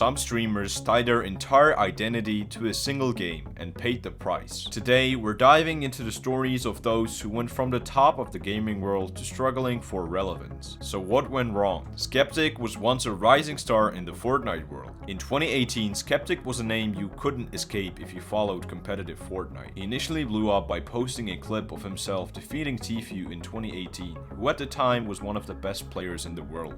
Some streamers tied their entire identity to a single game and paid the price. Today, we're diving into the stories of those who went from the top of the gaming world to struggling for relevance. So what went wrong? Skeptic was once a rising star in the Fortnite world. In 2018, Skeptic was a name you couldn't escape if you followed competitive Fortnite. He initially blew up by posting a clip of himself defeating Tfue in 2018, who at the time was one of the best players in the world.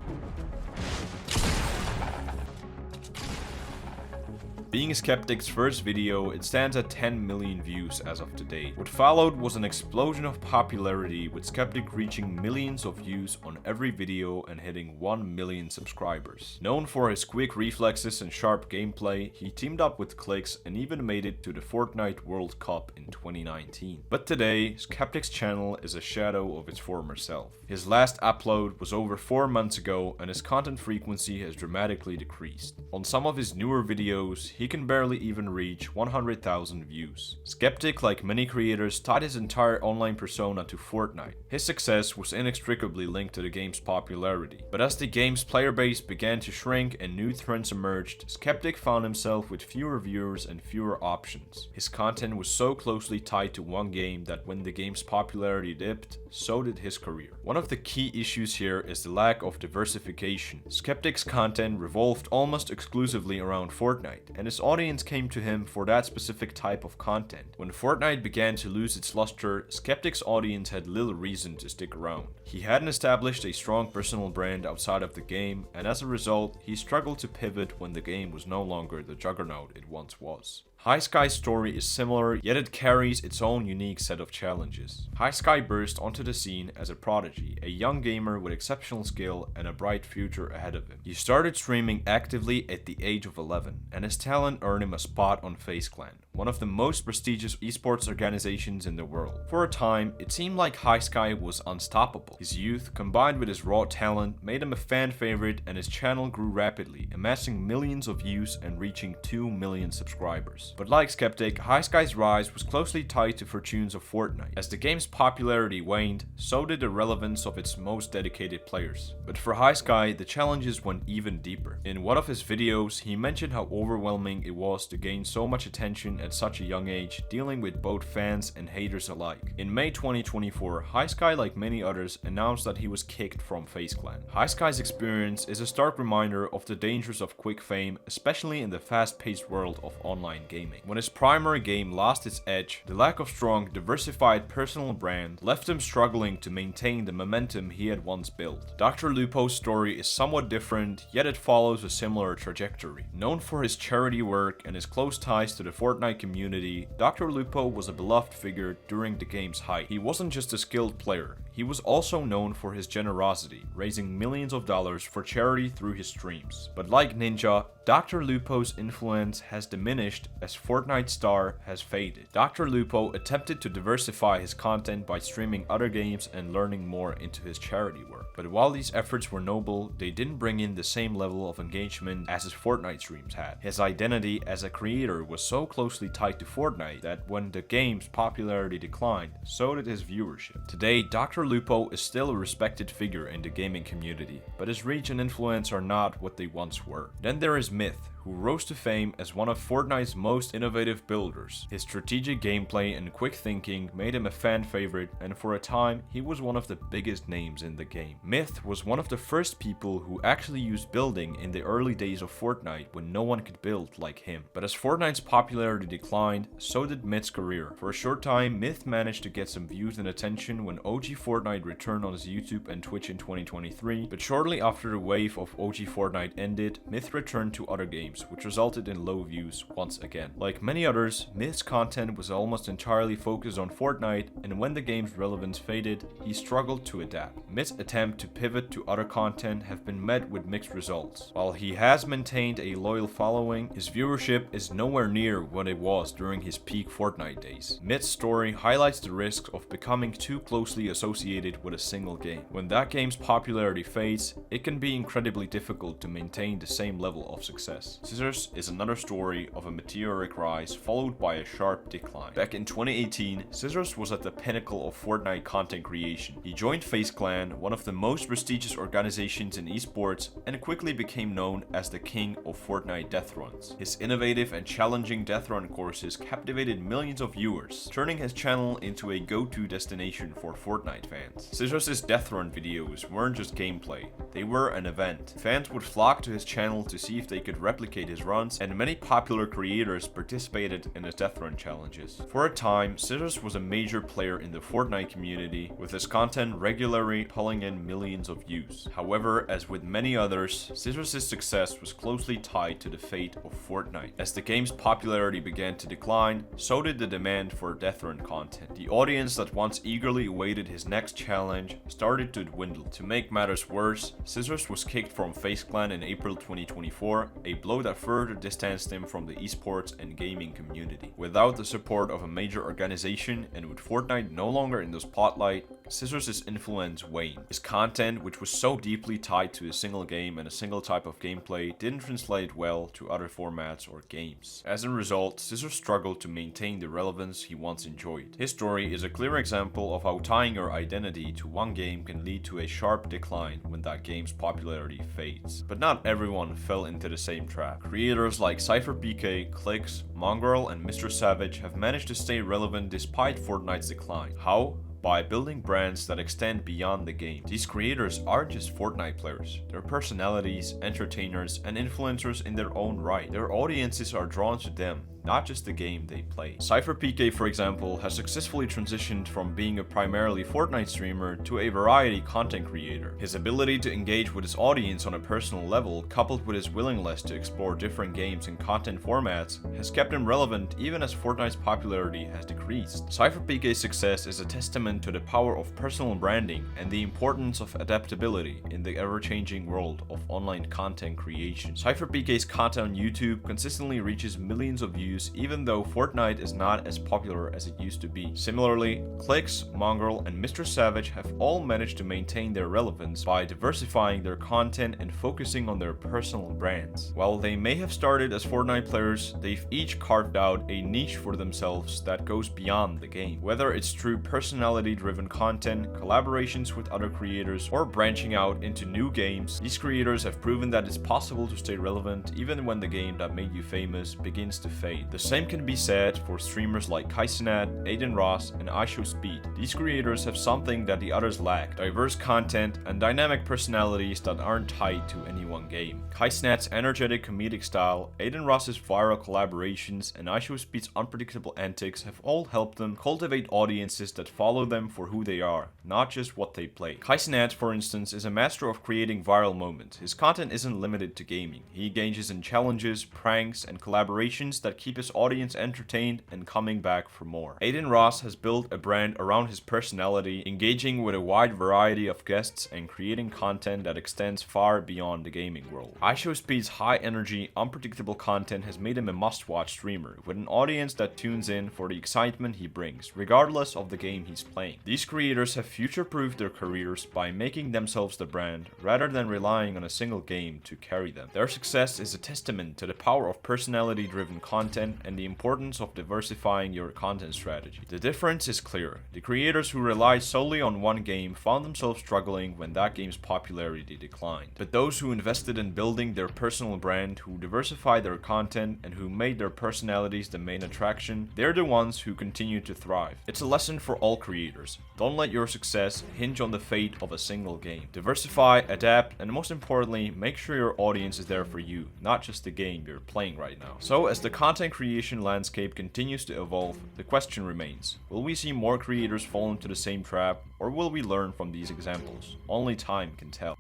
Being Skeptic's first video, it stands at 10 million views as of today. What followed was an explosion of popularity, with Skeptic reaching millions of views on every video and hitting 1 million subscribers. Known for his quick reflexes and sharp gameplay, he teamed up with Clix and even made it to the Fortnite World Cup in 2019. But today, Skeptic's channel is a shadow of its former self. His last upload was over 4 months ago and his content frequency has dramatically decreased. On some of his newer videos, he can barely even reach 100,000 views. Skeptic, like many creators, tied his entire online persona to Fortnite. His success was inextricably linked to the game's popularity. But as the game's player base began to shrink and new trends emerged, Skeptic found himself with fewer viewers and fewer options. His content was so closely tied to one game that when the game's popularity dipped, so did his career. One of the key issues here is the lack of diversification. Skeptic's content revolved almost exclusively around Fortnite, and his audience came to him for that specific type of content. When Fortnite began to lose its luster, Skeptic's audience had little reason to stick around. He hadn't established a strong personal brand outside of the game, and as a result, he struggled to pivot when the game was no longer the juggernaut it once was. Highsky's story is similar, yet it carries its own unique set of challenges. Highsky burst onto the scene as a prodigy, a young gamer with exceptional skill and a bright future ahead of him. He started streaming actively at the age of 11, and his talent earned him a spot on FaZe Clan, one of the most prestigious esports organizations in the world. For a time, it seemed like Highsky was unstoppable. His youth, combined with his raw talent, made him a fan favorite, and his channel grew rapidly, amassing millions of views and reaching 2 million subscribers. But like Skeptic, Highsky's rise was closely tied to fortunes of Fortnite. As the game's popularity waned, so did the relevance of its most dedicated players. But for Highsky, the challenges went even deeper. In one of his videos, he mentioned how overwhelming it was to gain so much attention at such a young age, dealing with both fans and haters alike. In May 2024, Highsky, like many others, announced that he was kicked from FaZe Clan. Highsky's experience is a stark reminder of the dangers of quick fame, especially in the fast-paced world of online gaming. When his primary game lost its edge, the lack of strong, diversified personal brand left him struggling to maintain the momentum he had once built. Dr. Lupo's story is somewhat different, yet it follows a similar trajectory. Known for his charity work and his close ties to the Fortnite community, Dr. Lupo was a beloved figure during the game's height. He wasn't just a skilled player, he was also known for his generosity, raising millions of dollars for charity through his streams. But like Ninja, Dr. Lupo's influence has diminished as Fortnite's star has faded. Dr. Lupo attempted to diversify his content by streaming other games and learning more into his charity work. But while these efforts were noble, they didn't bring in the same level of engagement as his Fortnite streams had. His identity as a creator was so closely tied to Fortnite that when the game's popularity declined, so did his viewership. Today, Dr. Lupo is still a respected figure in the gaming community, but his reach and influence are not what they once were. Then there is Myth, who rose to fame as one of Fortnite's most innovative builders. His strategic gameplay and quick thinking made him a fan favorite, and for a time, he was one of the biggest names in the game. Myth was one of the first people who actually used building in the early days of Fortnite when no one could build like him. But as Fortnite's popularity declined, so did Myth's career. For a short time, Myth managed to get some views and attention when OG Fortnite returned on his YouTube and Twitch in 2023, but shortly after the wave of OG Fortnite ended, Myth returned to other games, which resulted in low views once again. Like many others, Myth's content was almost entirely focused on Fortnite, and when the game's relevance faded, he struggled to adapt. Myth's attempt to pivot to other content have been met with mixed results. While he has maintained a loyal following, his viewership is nowhere near what it was during his peak Fortnite days. Myth's story highlights the risks of becoming too closely associated with a single game. When that game's popularity fades, it can be incredibly difficult to maintain the same level of success. Scissors is another story of a meteoric rise followed by a sharp decline. Back in 2018, Scissors was at the pinnacle of Fortnite content creation. He joined FaZe Clan, one of the most prestigious organizations in esports, and quickly became known as the king of Fortnite death runs. His innovative and challenging death run courses captivated millions of viewers, turning his channel into a go-to destination for Fortnite fans. Scissors' death run videos weren't just gameplay, they were an event. Fans would flock to his channel to see if they could replicate his runs, and many popular creators participated in his death run challenges. For a time, Scissors was a major player in the Fortnite community, with his content regularly pulling in millions of views. However, as with many others, Scissors' success was closely tied to the fate of Fortnite. As the game's popularity began to decline, so did the demand for death run content. The audience that once eagerly awaited his next challenge started to dwindle. To make matters worse, Scissors was kicked from FaZe Clan in April 2024, a blow that further distanced him from the esports and gaming community. Without the support of a major organization, and with Fortnite no longer in the spotlight, Scissors' influence waned. His content, which was so deeply tied to a single game and a single type of gameplay, didn't translate well to other formats or games. As a result, Scissors struggled to maintain the relevance he once enjoyed. His story is a clear example of how tying your identity to one game can lead to a sharp decline when that game's popularity fades. But not everyone fell into the same trap. Creators like CypherPK, Clix, Mongrel, and Mr. Savage have managed to stay relevant despite Fortnite's decline. How? By building brands that extend beyond the game. These creators aren't just Fortnite players, they're personalities, entertainers, and influencers in their own right. Their audiences are drawn to them, not just the game they play. CypherPK, for example, has successfully transitioned from being a primarily Fortnite streamer to a variety content creator. His ability to engage with his audience on a personal level, coupled with his willingness to explore different games and content formats, has kept him relevant even as Fortnite's popularity has decreased. CypherPK's success is a testament to the power of personal branding and the importance of adaptability in the ever-changing world of online content creation. CypherPK's content on YouTube consistently reaches millions of views even though Fortnite is not as popular as it used to be. Similarly, Clix, Mongrel, and Mr. Savage have all managed to maintain their relevance by diversifying their content and focusing on their personal brands. While they may have started as Fortnite players, they've each carved out a niche for themselves that goes beyond the game. Whether it's through personality-driven content, collaborations with other creators, or branching out into new games, these creators have proven that it's possible to stay relevant even when the game that made you famous begins to fade. The same can be said for streamers like Kaizenat, Aiden Ross, and IShowSpeed. These creators have something that the others lack: diverse content and dynamic personalities that aren't tied to any one game. Kaizenat's energetic comedic style, Aiden Ross's viral collaborations, and IShowSpeed's unpredictable antics have all helped them cultivate audiences that follow them for who they are, not just what they play. Kaizenat, for instance, is a master of creating viral moments. His content isn't limited to gaming. He engages in challenges, pranks, and collaborations that keep his audience entertained and coming back for more. Aiden Ross has built a brand around his personality, engaging with a wide variety of guests and creating content that extends far beyond the gaming world. IShowSpeed's high energy, unpredictable content has made him a must-watch streamer, with an audience that tunes in for the excitement he brings, regardless of the game he's playing. These creators have future-proofed their careers by making themselves the brand, rather than relying on a single game to carry them. Their success is a testament to the power of personality-driven content and the importance of diversifying your content strategy. The difference is clear. The creators who rely solely on one game found themselves struggling when that game's popularity declined. But those who invested in building their personal brand, who diversified their content, and who made their personalities the main attraction, they're the ones who continue to thrive. It's a lesson for all creators. Don't let your success hinge on the fate of a single game. Diversify, adapt, and most importantly, make sure your audience is there for you, not just the game you're playing right now. So as the content creation landscape continues to evolve, the question remains: will we see more creators fall into the same trap, or will we learn from these examples? Only time can tell.